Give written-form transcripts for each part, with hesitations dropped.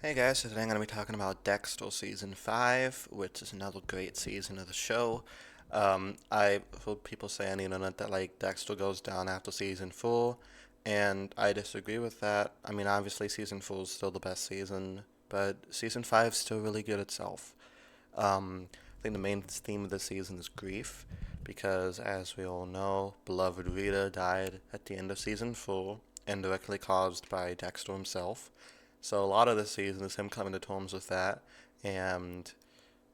Hey guys, so today I'm going to be talking about Dexter Season 5, which is another great season of the show. I've heard people say on the internet that Dexter goes down after Season 4, and I disagree with that. I mean, obviously Season 4 is still the best season, but Season 5 is still really good itself. I think the main theme of the season is grief, because as we all know, beloved Rita died at the end of Season 4, indirectly caused by Dexter himself. So a lot of the season is him coming to terms with that, and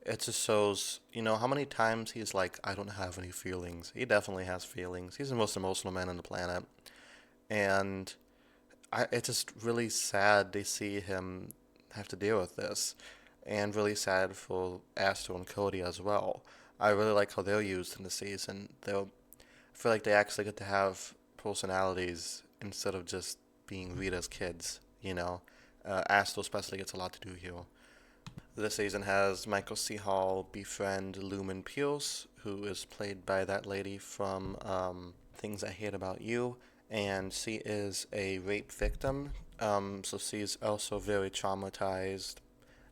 it just shows, how many times he's like, I don't have any feelings. He definitely has feelings. He's the most emotional man on the planet, and it's just really sad to see him have to deal with this, and really sad for Astro and Cody as well. I really like how they're used in the season. I feel like they actually get to have personalities instead of just being Rita's kids, Astro especially gets a lot to do here. This season has Michael C. Hall befriend Lumen Pierce, who is played by that lady from Things I Hate About You, and she is a rape victim. So she's also very traumatized,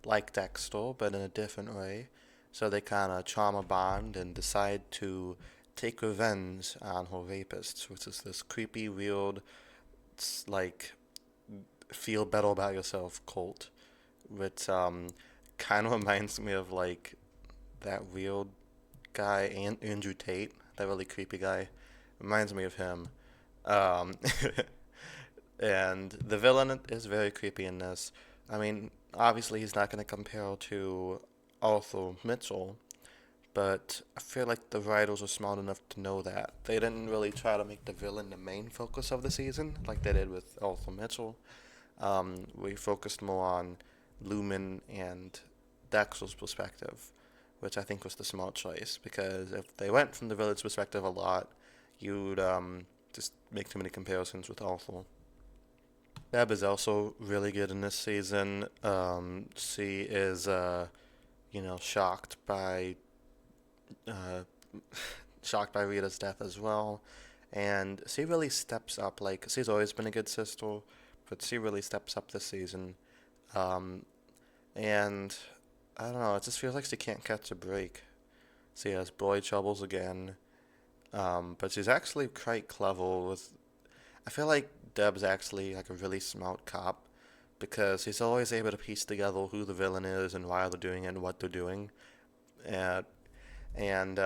like Dexter, but in a different way. So they kind of trauma bond and decide to take revenge on her rapists, which is this creepy, weird, like feel better about yourself cult, which kind of reminds me of that weird guy, Andrew Tate, that really creepy guy. Reminds me of him. Um, and the villain is very creepy in this. I mean, obviously he's not going to compare to Arthur Mitchell, but I feel like the writers were smart enough to know that. They didn't really try to make the villain the main focus of the season like they did with Arthur Mitchell. We focused more on Lumen and Dexter's perspective, which I think was the smart choice because if they went from the village perspective a lot, you'd just make too many comparisons with Arthur. Deb is also really good in this season. She is, shocked by uh, shocked by Rita's death as well, and she really steps up. Like she's always been a good sister, but she really steps up this season. Um, and I don't know, it just feels like she can't catch a break. She has boy troubles again, but she's actually quite clever with. I feel like Deb's actually like a really smart cop because he's always able to piece together who the villain is and why they're doing it and what they're doing. And and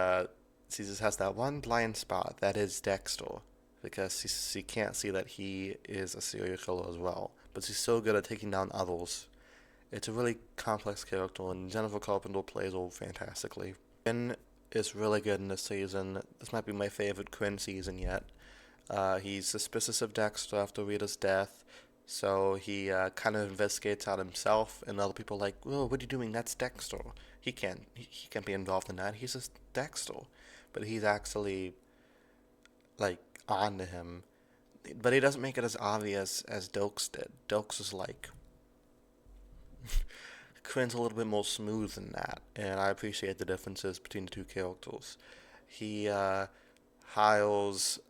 she just has that one blind spot that is Dexter because she can't see that he is a serial killer as well. But she's so good at taking down others. It's a really complex character, and Jennifer Carpenter plays her fantastically. Quinn is really good in this season. This might be my favorite Quinn season yet. He's suspicious of Dexter after Rita's death, so he kind of investigates on himself, and other people are like, "Whoa, what are you doing? That's Dexter. He can't be involved in that. He's just Dexter." But he's actually like on to him, but he doesn't make it as obvious as Dokes did. Dokes is like Quinn's a little bit more smooth than that, and I appreciate the differences between the two characters. He hires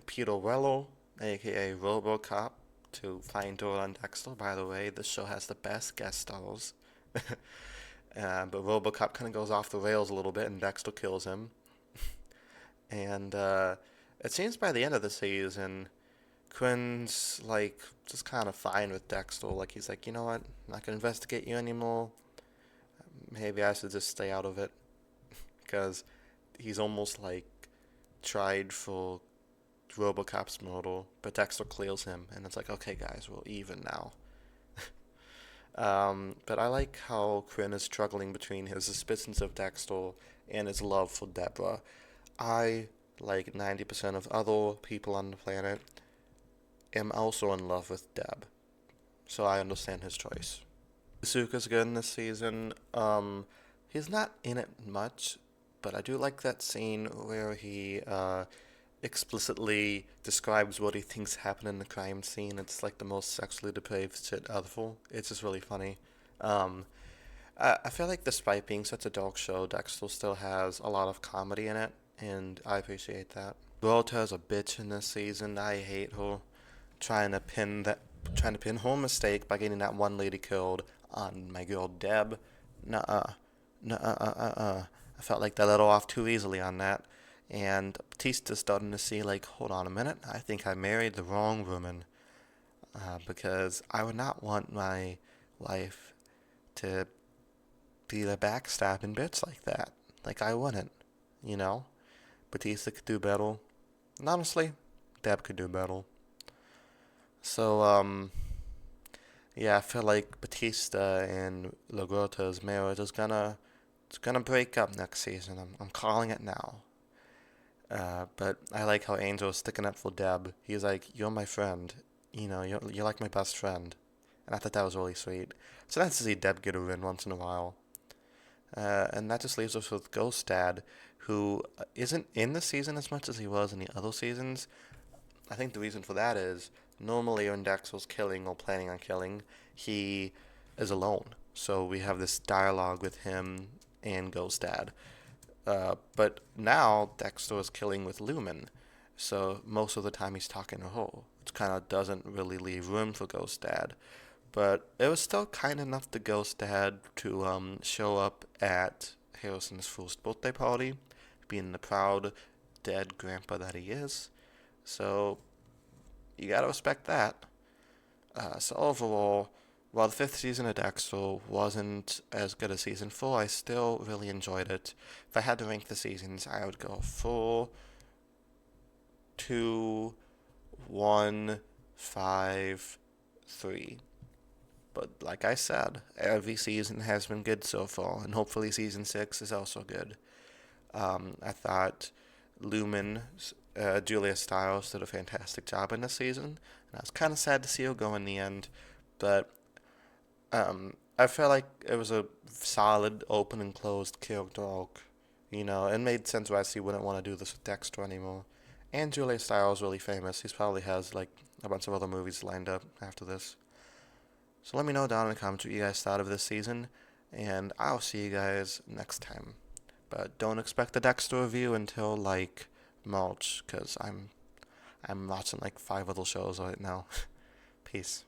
Peter Wello, aka RoboCop, to find Dora and Dexter. By the way, this show has the best guest stars. But RoboCop kind of goes off the rails a little bit, and Dexter kills him. And it seems by the end of the season, Quinn's like just kind of fine with Dexter. Like he's like, you know what? I'm not gonna investigate you anymore. Maybe I should just stay out of it because he's almost like tried for RoboCop's murder, but Dexter clears him, and it's like, okay, guys, we're even now. But I like how Quinn is struggling between his suspicions of Dexter and his love for Deborah. I, like 90% of other people on the planet, am also in love with Deb, so I understand his choice. Suka's good in this season. He's not in it much, but I do like that scene where he explicitly describes what he thinks happened in the crime scene. It's like the most sexually depraved shit ever. It's just really funny. Um, I feel like despite being such a dark show, Dexter still has a lot of comedy in it, and I appreciate that. Berta's a bitch in this season. I hate her trying to trying to pinhole mistake by getting that one lady killed on my girl Deb. Nuh-uh. Nuh-uh. I felt like they let off too easily on that. And Batista's starting to see, like, hold on a minute, I think I married the wrong woman. Because I would not want my wife to be a backstabbing bitch like that. Like, I wouldn't, you know? Batista could do better. And honestly, Deb could do better. So, yeah, I feel like Batista and Lagrota's marriage is gonna break up next season. I'm calling it now. But I like how Angel is sticking up for Deb. He's like, "You're my friend. You're like my best friend," and I thought that was really sweet. It's nice to see Deb get a win once in a while. And that just leaves us with Ghost Dad, who isn't in the season as much as he was in the other seasons. I think the reason for that is normally when Dexter's killing or planning on killing, he is alone. So we have this dialogue with him and Ghost Dad. But now Dexter is killing with Lumen, so most of the time he's talking to her, which kind of doesn't really leave room for Ghost Dad. But it was still kind enough to Ghost Dad to show up at Harrison's first birthday party, being the proud dead grandpa that he is. So you gotta respect that. So overall, while the fifth season of Dexter wasn't as good as season four, I still really enjoyed it. If I had to rank the seasons, I would go 4, 2, 1, 5, 3. But like I said, every season has been good so far, and hopefully season 6 is also good. I thought Lumen, Julia Stiles, did a fantastic job in this season, and I was kind of sad to see her go in the end, but I felt like it was a solid open and closed character arc. It made sense why she wouldn't want to do this with Dexter anymore. And Julia Stiles is really famous. He probably has like a bunch of other movies lined up after this. So let me know down in the comments what you guys thought of this season, and I'll see you guys next time. But don't expect the Dexter review until like March, cause I'm watching like 5 other shows right now. Peace.